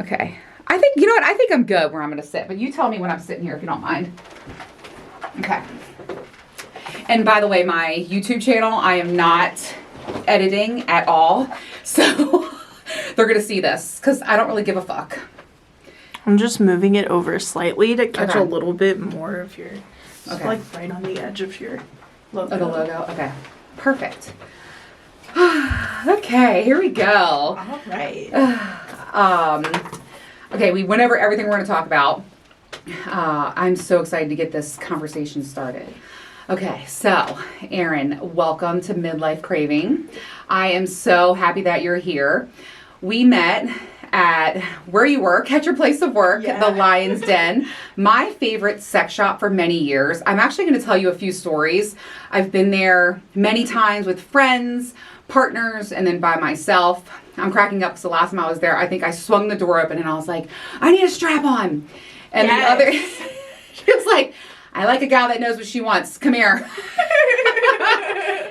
Okay. I think, you know what? I think I'm good where I'm going to sit, but you tell me when I'm sitting here if you don't mind. Okay. And by the way, my YouTube channel, I am not editing at all. So they're going to see this because I don't really give a fuck. I'm just moving it over slightly to catch Okay. a little bit more of your, just Okay. like right on the edge of your logo. Oh, the logo? Okay. Perfect. Okay, here we go. All right. Okay, we went over everything we're going to talk about. I'm so excited to get this conversation started. Okay, so Erin, welcome to Midlife Craving. I am so happy that you're here. We met at where you work, at your place of work, Yeah. the Lion's Den, my favorite sex shop for many years. I'm actually going to tell you a few stories. I've been there many times with friends, partners, and then by myself. I'm cracking up because the last time I was there, I think I swung the door open and I was like, I need a strap on. And Yes. the other, she was like, I like a gal that knows what she wants. Come here.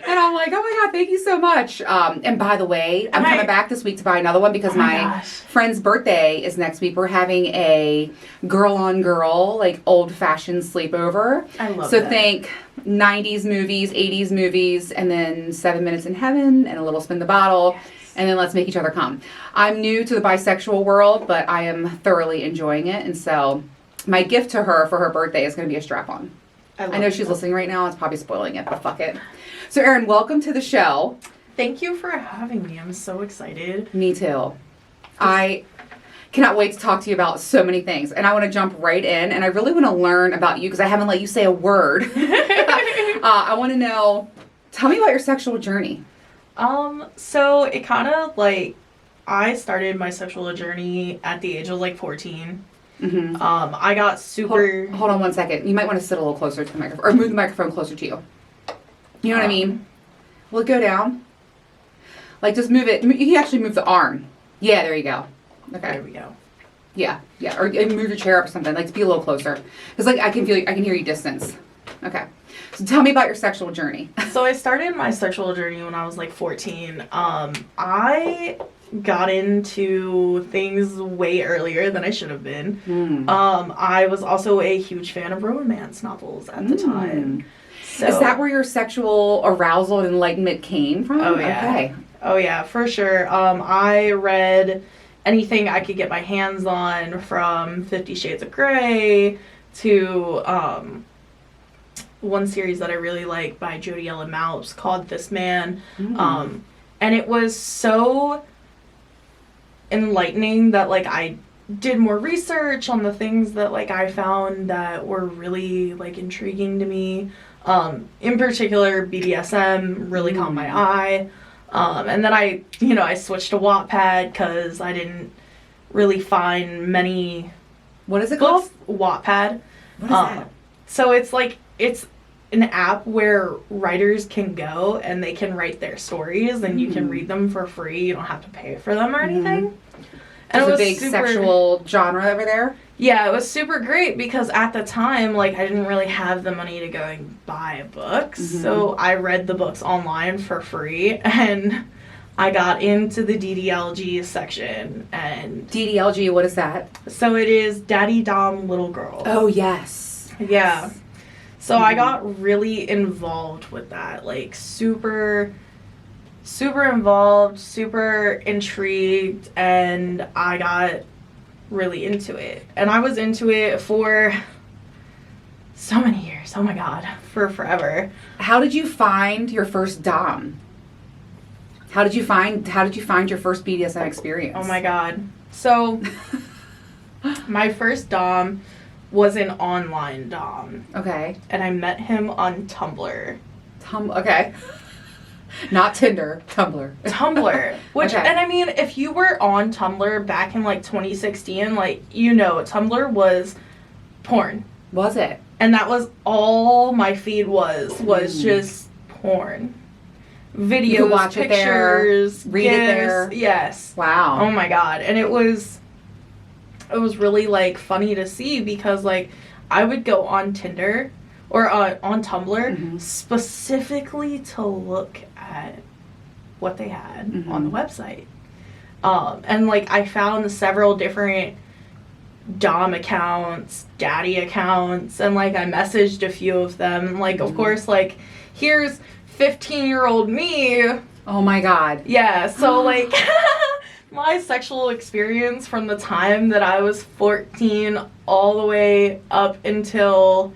And I'm like, oh my God, thank you so much. And by the way, I'm coming back this week to buy another one because Oh my my gosh. friend's birthday is next week. We're having a girl on girl, like old fashioned sleepover. I love so that. think 90s movies, 80s movies, and then 7 Minutes in Heaven and a little Spin the Bottle. Yes. And then let's make each other come. I'm new to the bisexual world, but I am thoroughly enjoying it. And so my gift to her for her birthday is going to be a strap-on. I know she's listening right now. It's probably spoiling it, but fuck it. So Erin, welcome to the show. Thank you for having me. I'm so excited. Me too. I cannot wait to talk to you about so many things. And I want to jump right in. And I really want to learn about you because I haven't let you say a word. I want to know, tell me about your sexual journey. So it kind of like, I started my sexual journey at the age of like 14. Mm-hmm. I got super... Hold on one second. You might want to sit a little closer to the microphone or move the microphone closer to you. You know what I mean? Will it go down? Like just move it. You can actually move the arm. Yeah, there you go. Okay. There we go. Yeah. Or move your chair up or something. Like to be a little closer. Because like I can hear you distance. Okay. So tell me about your sexual journey. So I started my sexual journey when I was like 14. I got into things way earlier than I should have been. I was also a huge fan of romance novels at the time. So, Is that where your sexual arousal and enlightenment came from? Oh, yeah. Okay. Oh yeah, for sure. I read anything I could get my hands on, from 50 Shades of Grey to one series that I really like by Jodi Ellen Mouse called This Man. And it was so enlightening that like I did more research on the things that like I found that were really like intriguing to me. In particular, BDSM really caught my eye. And then I switched to Wattpad because I didn't really find many. What is it called? Wattpad. What is that? So it's an app where writers can go and they can write their stories and you can read them for free. You don't have to pay for them or anything. And There's a big sexual genre over there. Yeah, it was super great because at the time, like, I didn't really have the money to go and buy books. So I read the books online for free and I got into the DDLG section. And DDLG, what is that? so it is Daddy Dom Little Girl. Oh, yes. Yeah. So I got really involved with that, like super involved, super intrigued, and I got really into it. And I was into it for so many years. Oh my God, for forever. How did you find your first dom? How did you find your first BDSM experience? Oh my God. So my first dom was an online dom. Okay. And I met him on Tumblr. Okay. Not Tinder, Tumblr. Tumblr. Which, Okay. and I mean, if you were on Tumblr back in like 2016, like, you know, Tumblr was porn. Was it? And that was all my feed was just porn. Videos, You could watch it there, pictures, read it gifs. there. Yes. Wow. Oh my God. And it was really like funny to see because like I would go on Tinder or on Tumblr specifically to look at what they had on the website. And like I found several different Dom accounts, daddy accounts, and like I messaged a few of them. And like, of course, like here's 15-year-old me. Oh my God. Yeah, so like my sexual experience from the time that I was 14 all the way up until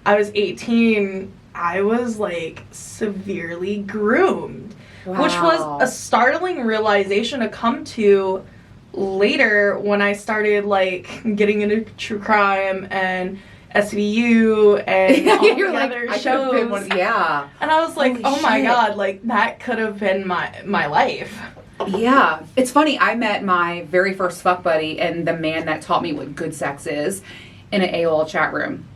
I was 18, I was like severely groomed. Wow. Which was a startling realization to come to later when I started like getting into true crime and SVU and all You're the like, other I shows. could've been one, yeah. And I was like, Holy oh my shit. God, like that could have been my life. Yeah. It's funny, I met my very first fuck buddy and the man that taught me what good sex is in an AOL chat room.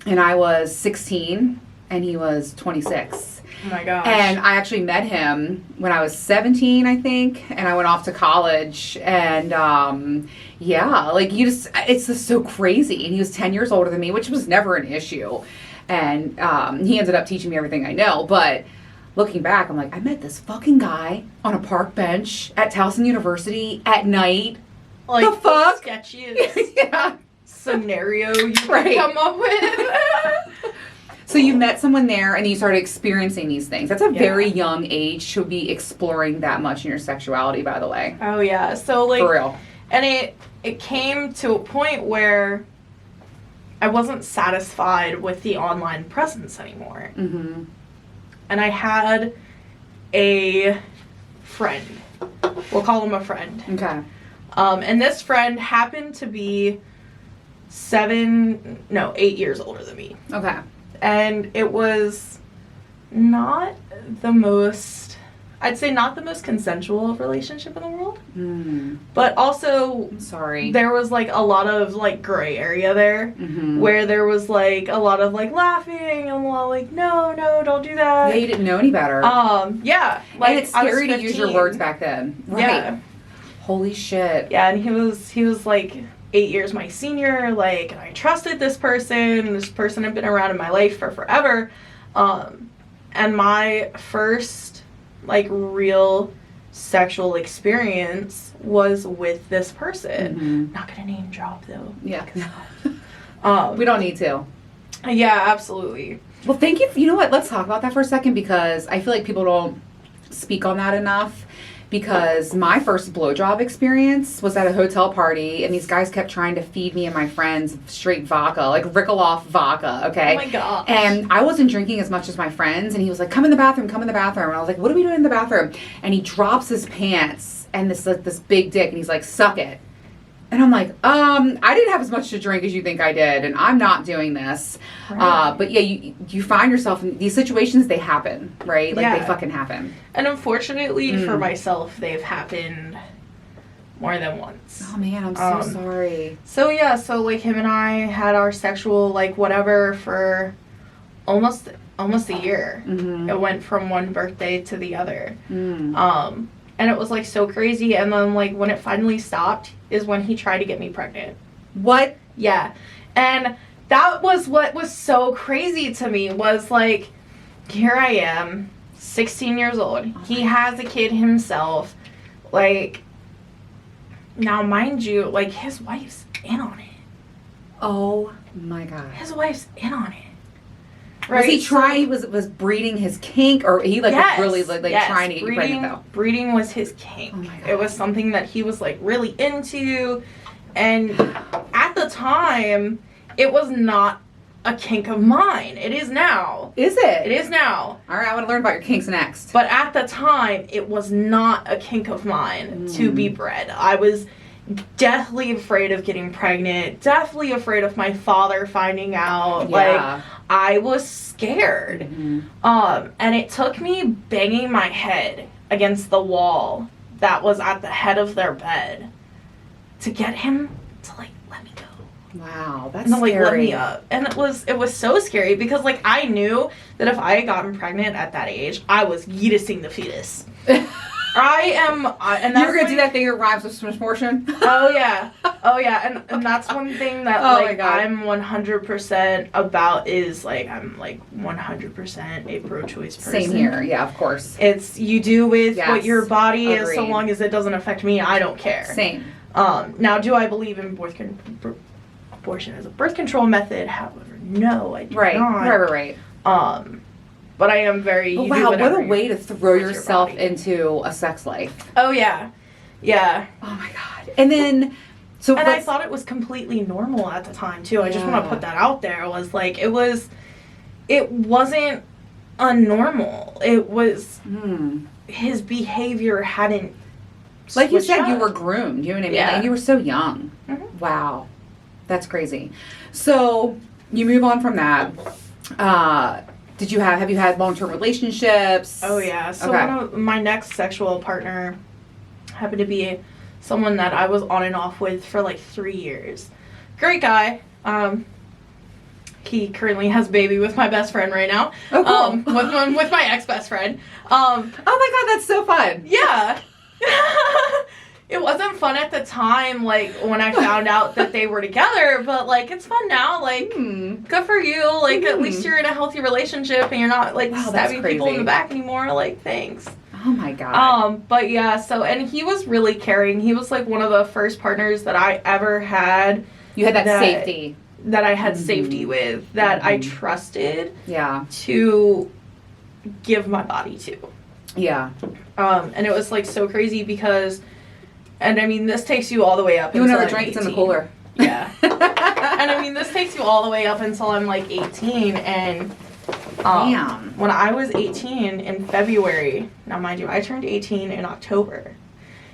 And I was 16 and he was 26. Oh my gosh. And I actually met him when I was 17, I think, and I went off to college, and yeah, like it's just so crazy. And he was 10 years older than me, which was never an issue, and he ended up teaching me everything I know. But looking back, I'm like, I met this fucking guy on a park bench at Towson University at night. like the fuck? sketchiest Yeah. scenario you Right. could come up with. So you met someone there and you started experiencing these things. That's a Yeah. very young age to be exploring that much in your sexuality, by the way. Oh yeah, so like, For real. and it came to a point where I wasn't satisfied with the online presence anymore. Mm-hmm. And I had a friend. We'll call him a friend. Okay. And this friend happened to be 8 years older than me. Okay. And it was not the most, I'd say not the most consensual relationship in the world. Mm. But also, I'm sorry. there was like a lot of like gray area there. Mm-hmm. Where there was like a lot of like laughing and a lot of like, no, don't do that. Yeah, you didn't know any better. Yeah. Like, and it's I was scary to use your 15. words back then. Right. Yeah. Holy shit. Yeah, and he was like 8 years my senior, like, and I trusted this person. This person had been around in my life for forever. And my first, like, real sexual experience was with this person. Mm-hmm. Not gonna name drop, though. Yeah. We We don't need to. Yeah, absolutely. Well, thank you. You know what? Let's talk about that for a second because I feel like people don't speak on that enough. Because my first blowjob experience was at a hotel party, and these guys kept trying to feed me and my friends straight vodka, like Rickaloff vodka, okay? Oh my gosh. And I wasn't drinking as much as my friends, and he was like, come in the bathroom. And I was like, what are we doing in the bathroom? And he drops his pants, and this big dick, and he's like, suck it. And I'm like, I didn't have as much to drink as you think I did, and I'm not doing this. Right. But yeah, you find yourself in these situations, they happen, right? Like, Yeah. they fucking happen. And unfortunately for myself, they've happened more than once. Oh man, I'm so sorry. So yeah, so like him and I had our sexual like whatever for almost a year. Mm-hmm. It went from one birthday to the other. Mm. And it was like so crazy, and then like when it finally stopped is when he tried to get me pregnant. What? Yeah. And that was what was so crazy to me was like, here I am, 16 years old. He has a kid himself. Like, now mind you, like his wife's in on it. Oh my god. His wife's in on it. Was he trying? Was breeding his kink, or he like Yes, was really like yes. trying to get you pregnant though? Breeding was his kink. Oh my God. It was something that he was like really into, and at the time, it was not a kink of mine. It is now. Is it? It is now. All right, I want to learn about your kinks next. But at the time, it was not a kink of mine to be bred. I was deathly afraid of getting pregnant, deathly afraid of my father finding out. Yeah. Like, I was scared. Mm-hmm. And it took me banging my head against the wall that was at the head of their bed to get him to like let me go. Wow, that's And to like scary. let me up. And it was so scary because like I knew that if I had gotten pregnant at that age, I was yeetusing the fetus. and that's You were gonna do that thing that rhymes with misfortune? Oh yeah, and that's one thing that Oh my like God. I'm 100% about is like I'm like 100% a pro-choice person. Same here. Yeah, of course. It's you do with Yes. what your body is, so Agreed. long as it doesn't affect me. I don't care. Same. Now, do I believe in abortion as a birth control method? However, no, I do Right. not. Right. But I am very. But You do wow, what a whatever way to throw with your yourself body. into a sex life. Oh yeah. Oh my God. And then, so And I thought it was completely normal at the time too. I just want to put that out there. Was like it wasn't unnormal. It was his behavior hadn't. Like you said, switched you up. were groomed. You know what I mean? Yeah. Like you were so young. Mhm. Wow, that's crazy. So you move on from that. Have you had long-term relationships? Oh yeah. So Okay. one of my next sexual partner happened to be someone that I was on and off with for like 3 years. Great guy. He currently has a baby with my best friend right now. Oh, cool. With my ex-best friend. Oh my God, that's so fun. Yeah. It wasn't fun at the time, like, when I found out that they were together, but, like, it's fun now. Like, good for you. Like, at least you're in a healthy relationship and you're not, like, Wow, that's stabbing people in crazy. the back anymore. Like, thanks. Oh my God. But yeah, so, and he was really caring. He was, like, one of the first partners that I ever had. You had that safety. That I had safety with, that I trusted Yeah. to give my body to. Yeah. And it was, like, so crazy because... And I mean, this takes you all the way up. You until never I'm drink, it's in the 18. cooler. Yeah. And I mean, this takes you all the way up until I'm like 18. And Damn. when I was 18 in February, now mind you, I turned 18 in October.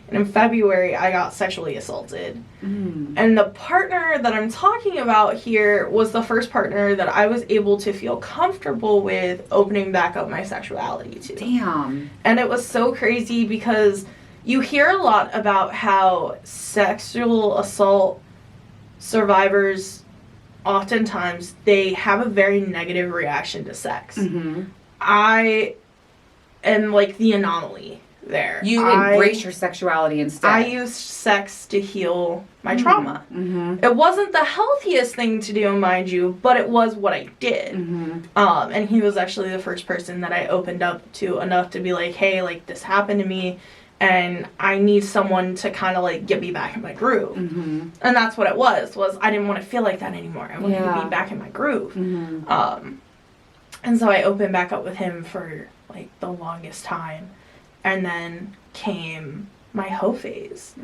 And in February, I got sexually assaulted. And the partner that I'm talking about here was the first partner that I was able to feel comfortable with opening back up my sexuality to. Damn. And it was so crazy because you hear a lot about how sexual assault survivors, oftentimes, they have a very negative reaction to sex. I am like the anomaly there. You embrace your sexuality instead. I used sex to heal my trauma. It wasn't the healthiest thing to do, mind you, but it was what I did. And he was actually the first person that I opened up to enough to be like, hey, like, this happened to me, and I need someone to kind of, like, get me back in my groove. And that's what it was I didn't want to feel like that anymore. I wanted to be back in my groove. And so I opened back up with him for, like, the longest time. And then came my hoe phase.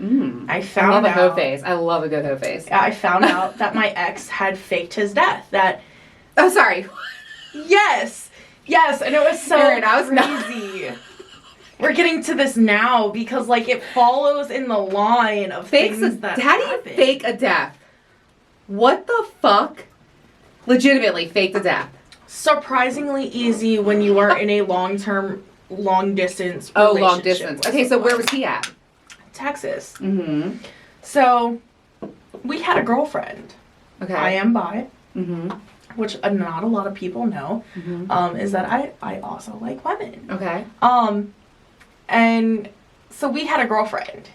I found out... I love a hoe phase. I love a good hoe phase. I found out that my ex had faked his death. That... Oh, sorry. Yes! Yes, and it was so Erin, I was crazy. We're getting to this now because, like, it follows in the line of things that How do you happen. fake a death? What the fuck? Legitimately fake the death. Surprisingly easy when you are in a long-term, long-distance Oh, relationship. long distance. Okay, so where was he at? Texas. So, we had a girlfriend. Okay. I am bi. Which not a lot of people know. Is that I also like women. Okay. And so we had a girlfriend.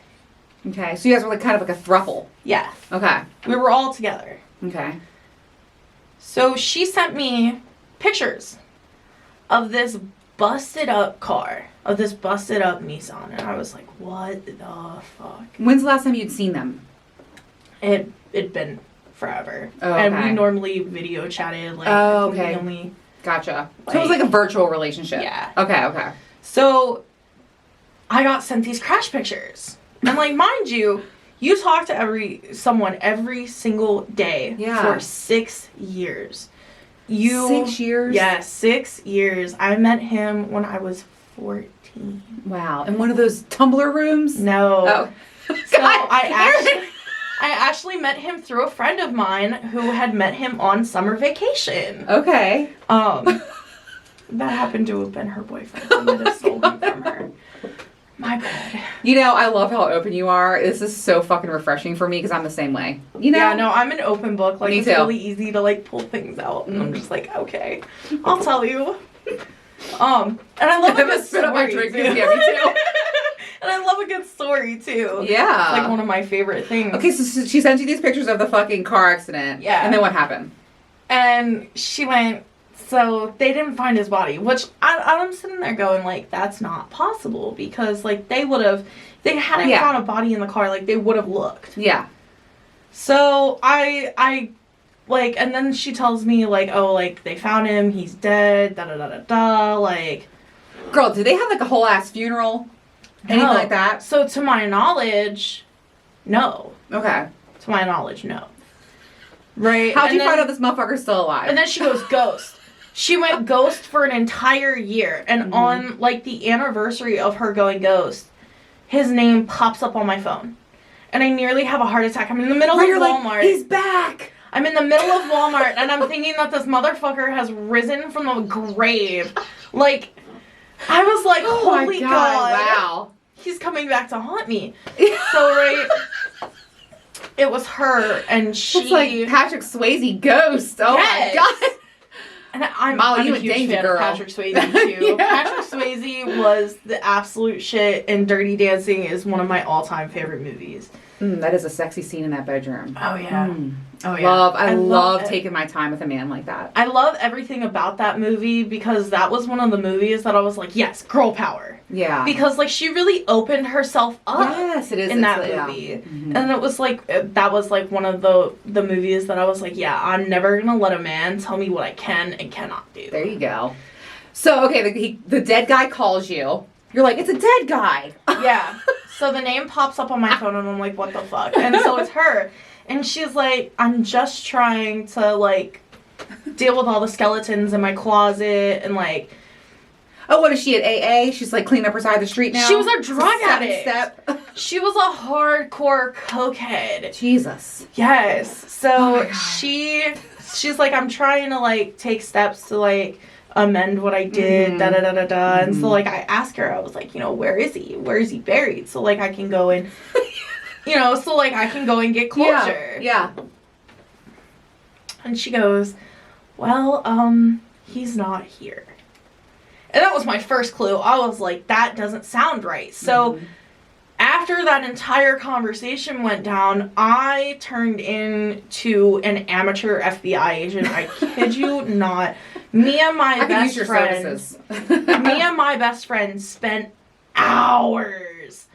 Okay. So you guys were like kind of like a throuple. Yeah. Okay. We were all together. Okay. So she sent me pictures of this busted up car, of this busted up Nissan, and I was like, what the fuck? When's the last time you'd seen them? It'd been forever. Oh, And okay. we normally video chatted, like, Oh, I think okay. we only... Gotcha. So it was like a virtual relationship. Yeah. Okay. So I got sent these crash pictures. And, like, mind you, you talk to someone every single day for 6 years. 6 years? Yeah, 6 years. I met him when I was 14. Wow. In one of those Tumblr rooms? No. Oh. So God, I actually met him through a friend of mine who had met him on summer vacation. Okay. That happened to have been her boyfriend. I might have stolen from her. My bad. You know, I love how open you are. This is so fucking refreshing for me because I'm the same way. You know? Yeah, no, I'm an open book. Like, Me it's too. really easy to, like, pull things out. And I'm just like, okay, I'll tell you. And I love I'm gonna spit up my drink. Yeah, me too. And I love a good story, too. Yeah. It's like one of my favorite things. Okay, so she sent you these pictures of the fucking car accident. Yeah. And then what happened? And she went, so they didn't find his body, which I'm sitting there going, like, that's not possible. Because, like, they would have, they hadn't found a body in the car, like, they would have looked. Yeah. So I like, and then she tells me, like, oh, like, they found him, he's dead, da-da-da-da-da, like. Girl, did they have, like, a whole ass funeral? Anything like that? So, to my knowledge, no. Okay. To my knowledge, no. Right? How'd you find out this motherfucker's still alive? And then she goes ghost. She went ghost for an entire year. And on, like, the anniversary of her going ghost, his name pops up on my phone. And I nearly have a heart attack. I'm in the middle of Walmart. Like, he's back! I'm in the middle of Walmart, and I'm thinking that this motherfucker has risen from the grave. Like, I was like, holy God. Wow. He's coming back to haunt me. So, right, it was her, and she... It's like Patrick Swayze ghost. Oh, yes. my God. And I'm Molly, a huge fan of Patrick Swayze, too. Patrick Swayze was the absolute shit, and Dirty Dancing is one of my all-time favorite movies. That is a sexy scene in that bedroom. Oh, yeah. Oh, yeah. I love taking my time with a man like that. I love everything about that movie because that was one of the movies that I was like, yes, girl power. Yeah. Because, like, she really opened herself up. Yes, it is. In that movie. Yeah. And it was like, that was like one of the movies that I was like, yeah, I'm never going to let a man tell me what I can and cannot do. There you go. So, okay, the dead guy calls you. You're like, it's a dead guy. Yeah. So the name pops up on my phone and I'm like, what the fuck? And so it's her. And she's like, I'm just trying to, like, deal with all the skeletons in my closet and, like... Oh, what is she at AA? She's, like, cleaning up her side of the street now? She was a drug addict. Step. She was a hardcore cokehead. Jesus. Yes. So she's like, I'm trying to, like, take steps to, like... amend what I did, da-da-da-da-da. And so, like, I asked her, I was like, you know, where is he? Where is he buried? So, like, I can go and, you know, I can go and get closure. Yeah. And she goes, well, he's not here. And that was my first clue. I was like, that doesn't sound right. So, after that entire conversation went down, I turned into an amateur FBI agent. I kid you not. Me and my best friend spent hours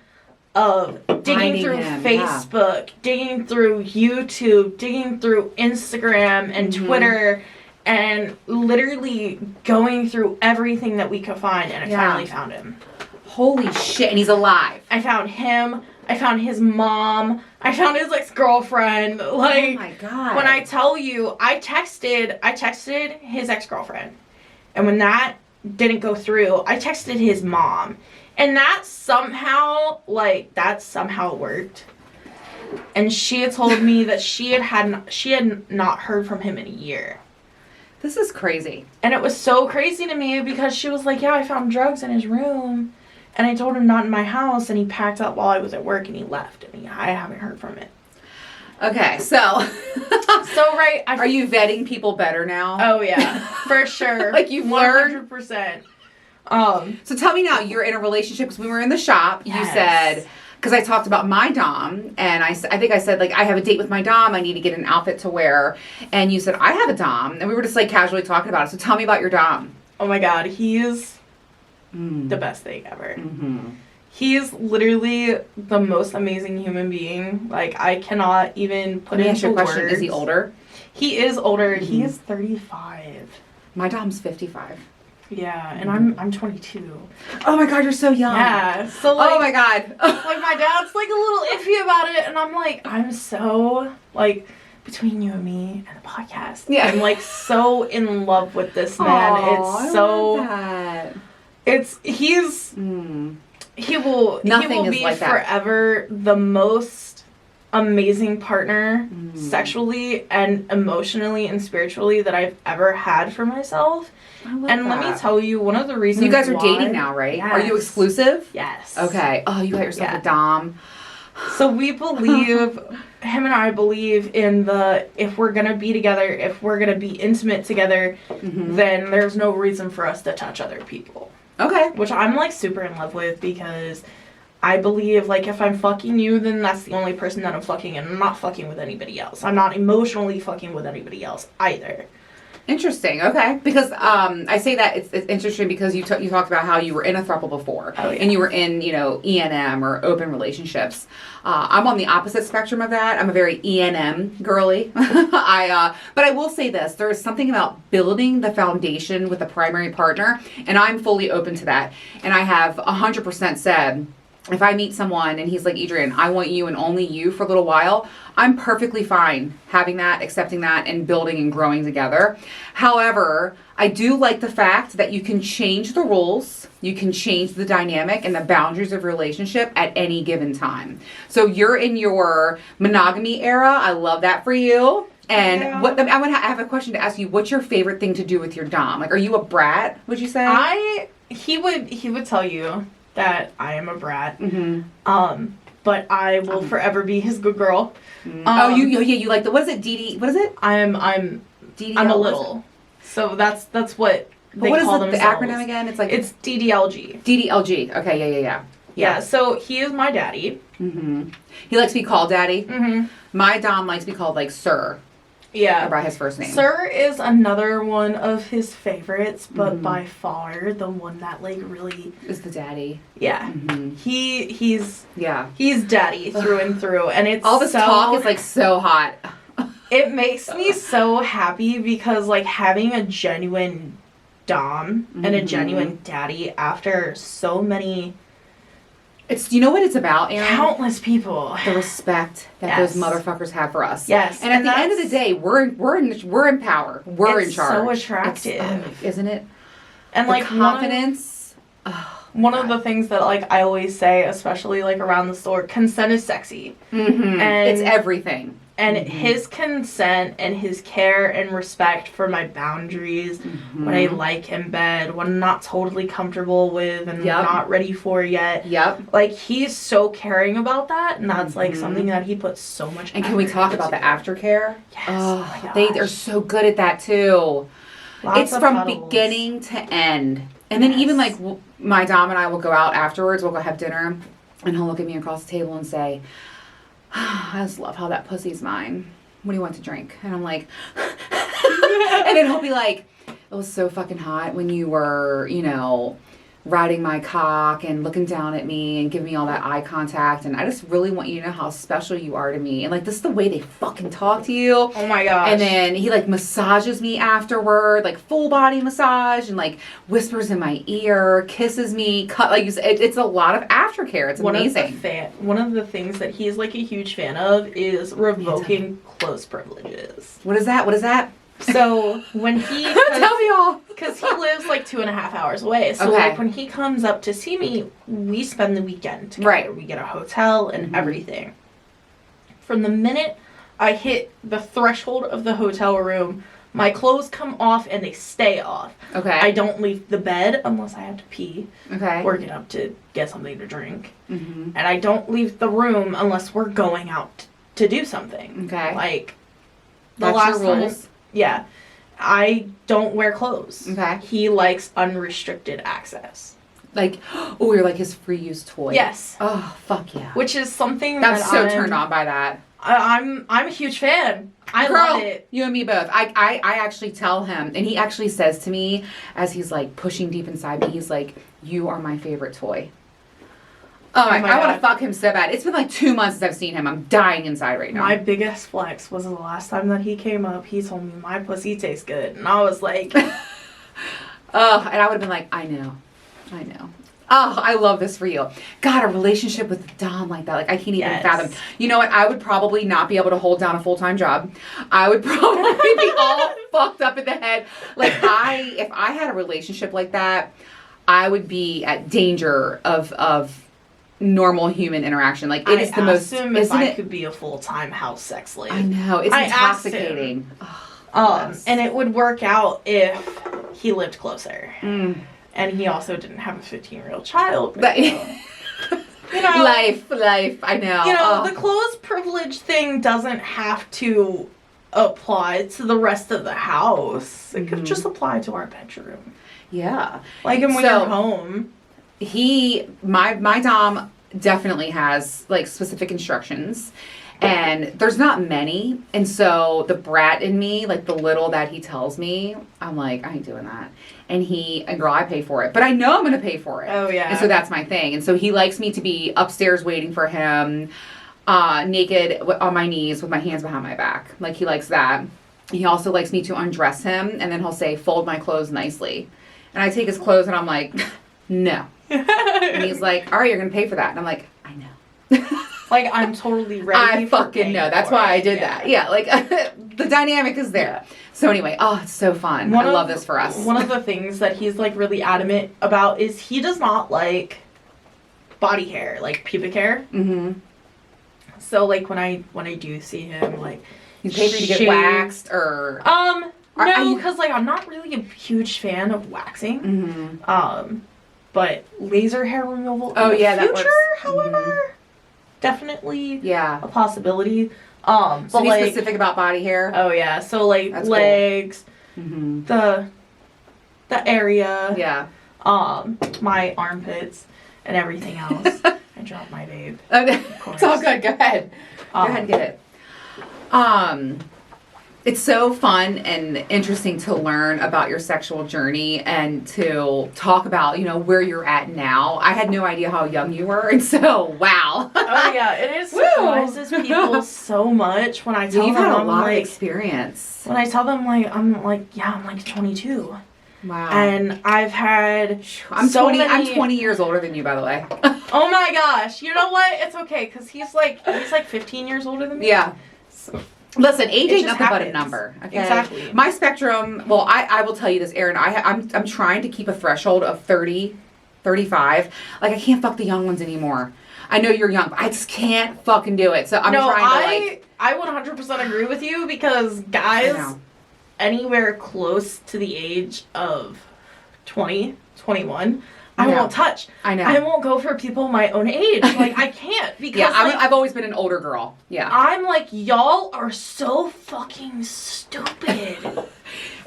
of digging through Facebook, digging through YouTube, digging through Instagram and Twitter, and literally going through everything that we could find, and I finally found him. Holy shit, and he's alive. I found him. I found his mom. I found his ex-girlfriend. Like, oh my God. When I tell you, I texted his ex-girlfriend. And when that didn't go through, I texted his mom. And that somehow worked. And she had told me that she had not heard from him in a year. This is crazy. And it was so crazy to me because she was like, yeah, I found drugs in his room. And I told him not in my house, and he packed up while I was at work, and he left, and I haven't heard from it. Okay, so... right... Are you vetting people better now? Oh, yeah. For sure. Like, you've learned? 100%. So tell me now, you're in a relationship, because we were in the shop, you said... Because I talked about my dom, and I think I said, like, I have a date with my dom, I need to get an outfit to wear. And you said, I have a dom. And we were just, like, casually talking about it. So tell me about your dom. Oh, my God. He's... the best thing ever. He's literally the most amazing human being. Like, I cannot even put it into words. Is he older? He is older. He is 35. My dom's 55. Yeah, and I'm 22. Oh my God, you're so young. Yeah. So like, oh my God. Like my dad's like a little iffy about it, and I'm like, I'm so like between you and me and the podcast. Yeah. I'm like so in love with this man. Aww, it's so. I love that. He will be like forever the most amazing partner sexually and emotionally and spiritually that I've ever had for myself. And let me tell you, one of the reasons you guys are dating now, right? Yes. Are you exclusive? Yes. Okay. Oh, you got yourself a dom. So we believe, him and I believe in if we're going to be together, if we're going to be intimate together, then there's no reason for us to touch other people. Okay. Which I'm like super in love with because I believe, like, if I'm fucking you, then that's the only person that I'm fucking, and I'm not fucking with anybody else. I'm not emotionally fucking with anybody else either. Interesting. Okay, because I say that it's interesting because you talked about how you were in a throuple before, and you were in E&M or open relationships. I'm on the opposite spectrum of that. I'm a very E&M girly. But I will say this: there is something about building the foundation with a primary partner, and I'm fully open to that. And I have 100% said, if I meet someone and he's like, Adrian, I want you and only you for a little while, I'm perfectly fine having that, accepting that, and building and growing together. However, I do like the fact that you can change the rules, you can change the dynamic and the boundaries of your relationship at any given time. So you're in your monogamy era. I love that for you. And I have a question to ask you. What's your favorite thing to do with your dom? Like, are you a brat, would you say? He would tell you that I am a brat. Mm-hmm. But I will forever be his good girl. You like what is it? DD, what is it? I'm DDL, I'm a little. So that's what they call themselves. What is the acronym again? It's DDLG. DDLG. Okay, Yeah, so he is my daddy. Mm-hmm. He likes to be called daddy. Mm-hmm. My dom likes to be called like sir. Yeah. Or by his first name. Sir is another one of his favorites, but by far the one that like really is the daddy. Yeah. Mm-hmm. He's daddy through and through, and it's all this talk is like so hot. It makes me so happy because like having a genuine dom and a genuine daddy after so many you know what it's about, Erin? Countless people. The respect that those motherfuckers have for us. Yes. And at the end of the day, we're in power. We're in charge. So attractive. Isn't it? And the like confidence. One of the things that like I always say, especially like around the store, consent is sexy. Mm-hmm. And it's everything. And his consent and his care and respect for my boundaries, what I like in bed, what I'm not totally comfortable with and not ready for yet. Yep. Like, he's so caring about that, and that's, like, something that he puts so much effort And can we talk about the aftercare? Yes. Oh, my they are so good at that, too. Lots it's from cuddles. beginning to end. And then even, like, my dom and I will go out afterwards, we'll go have dinner, and he'll look at me across the table and say, I just love how that pussy's mine. What do you want to drink? And I'm like, and then he'll be like, it was so fucking hot when you were, riding my cock and looking down at me and giving me all that eye contact. And I just really want you to know how special you are to me. And like, this is the way they fucking talk to you. Oh my gosh. And then he like massages me afterward, like full body massage, and like whispers in my ear, kisses me, it's a lot of aftercare. It's amazing. One of the things that he's like a huge fan of is revoking close privileges. What is that? So when he tell me all, because he lives like 2.5 hours away. So like when he comes up to see me, we spend the weekend together. Right. We get a hotel and everything. From the minute I hit the threshold of the hotel room, my clothes come off and they stay off. Okay. I don't leave the bed unless I have to pee. Okay. Or get up to get something to drink. Mm-hmm. And I don't leave the room unless we're going out to do something. Okay. Like That's last your rules. time. Yeah. I don't wear clothes. Okay. He likes unrestricted access. Like, oh, you're like his free use toy. Yes. Oh, fuck yeah. Which is something that's so turned on by that. I'm a huge fan. I love it. You and me both. I actually tell him, and he actually says to me as he's like pushing deep inside me, he's like, "You are my favorite toy." Oh my! I want to fuck him so bad. It's been like 2 months since I've seen him. I'm dying inside right now. My biggest flex was the last time that he came up. He told me my pussy tastes good, and I was like, oh, and I would have been like, I know. Oh, I love this for you. God, a relationship with a dom like that, like I can't even fathom. You know what? I would probably not be able to hold down a full-time job. I would probably be all fucked up in the head. Like if I had a relationship like that, I would be at danger of normal human interaction. Like it is the most. If I could be a full-time house sex slave. I know, it's intoxicating. Yes. And it would work out if he lived closer. And he also didn't have a 15-year-old child. But, life. I know. The closed privilege thing doesn't have to apply to the rest of the house. It could just apply to our bedroom. Yeah. Like, and when you're home. My dom definitely has like specific instructions. And there's not many. And so the brat in me, like the little that he tells me, I'm like, I ain't doing that. And girl, I pay for it. But I know I'm going to pay for it. Oh, yeah. And so that's my thing. And so he likes me to be upstairs waiting for him, naked on my knees with my hands behind my back. Like, he likes that. He also likes me to undress him. And then he'll say, fold my clothes nicely. And I take his clothes and I'm like, no. And he's like, all right, you're going to pay for that. And I'm like, I know. Like, I'm totally ready. I fucking know. That's why I did that. Yeah, like, the dynamic is there. Yeah. So anyway, it's so fun. I love this for us. One of the things that he's, like, really adamant about is he does not like body hair, like pubic hair. Mm-hmm. So, like, when I do see him, like... You pay for you to get waxed, or... No, because, like, I'm not really a huge fan of waxing. Mm-hmm. But laser hair removal in the future, that works. However... Definitely a possibility. So but be like, specific about body hair. Oh yeah, so like that's legs, cool. Mm-hmm. the area, yeah, my armpits and everything else. I dropped my babe. It's all good. Go ahead. Go ahead and get it. It's so fun and interesting to learn about your sexual journey and to talk about, you know, where you're at now. I had no idea how young you were, and so, wow. Oh, yeah, it surprises people so much when I tell You've them had a I'm lot like, of experience. When I tell them, like, I'm like 22. Wow. And I've had I'm 20 years older than you, by the way. Oh my gosh. You know what? It's okay, because he's like 15 years older than me. Yeah. So. Listen, age ain't nothing but a number. Okay? Exactly. My spectrum, well, I will tell you this, Erin, I'm trying to keep a threshold of 30, 35. Like, I can't fuck the young ones anymore. I know you're young, but I just can't fucking do it. So I'm trying to, I 100% agree with you, because guys anywhere close to the age of 20, 21... I won't touch. I know. I won't go for people my own age. Like, I can't, because I've always been an older girl. Yeah. I'm like, y'all are so fucking stupid.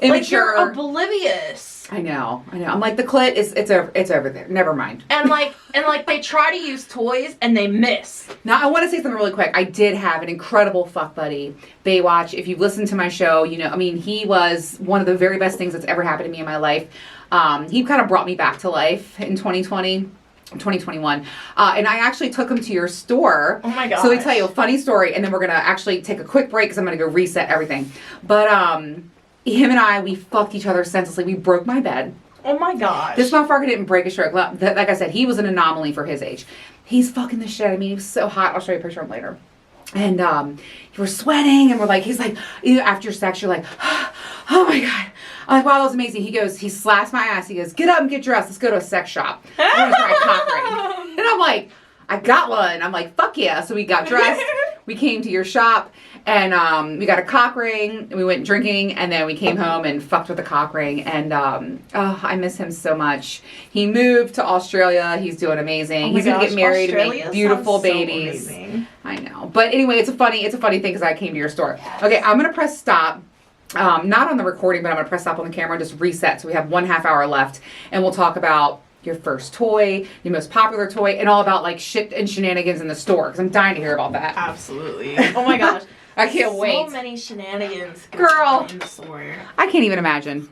Immature. Like, you're oblivious. I know. I'm like, the clit it's over there. Never mind. And like they try to use toys and they miss. Now, I want to say something really quick. I did have an incredible fuck buddy, Baywatch. If you've listened to my show, you know, I mean, he was one of the very best things that's ever happened to me in my life. He kind of brought me back to life in 2021. And I actually took him to your store. Oh my gosh. So let me tell you a funny story, and then we're going to actually take a quick break because I'm going to go reset everything. But him and we fucked each other senselessly. We broke my bed. Oh my gosh. This motherfucker didn't break a stroke. Like I said, he was an anomaly for his age. He's fucking the shit out of me. He was so hot. I'll show you a picture of him later. And we're sweating, and we're like, he's like, after sex, you're like, oh my God. I'm like, wow, that was amazing. He slaps my ass. He goes, get up and get dressed. Let's go to a sex shop. I want to try a cock ring. And I'm like, I got one. I'm like, fuck yeah. So we got dressed. We came to your shop, and we got a cock ring. And we went drinking, and then we came home and fucked with the cock ring. And I miss him so much. He moved to Australia. He's doing amazing. He's going to get married and make beautiful babies. So amazing. I know. But anyway, it's a funny thing because I came to your store. Okay, I'm going to press stop. Not on the recording, but I'm going to press stop on the camera and just reset. So we have 1/2 hour left, and we'll talk about your first toy, your most popular toy, and all about like shit and shenanigans in the store, because I'm dying to hear about that. Absolutely. Oh my gosh. I can't wait. So many shenanigans Girl. in the store. I can't even imagine.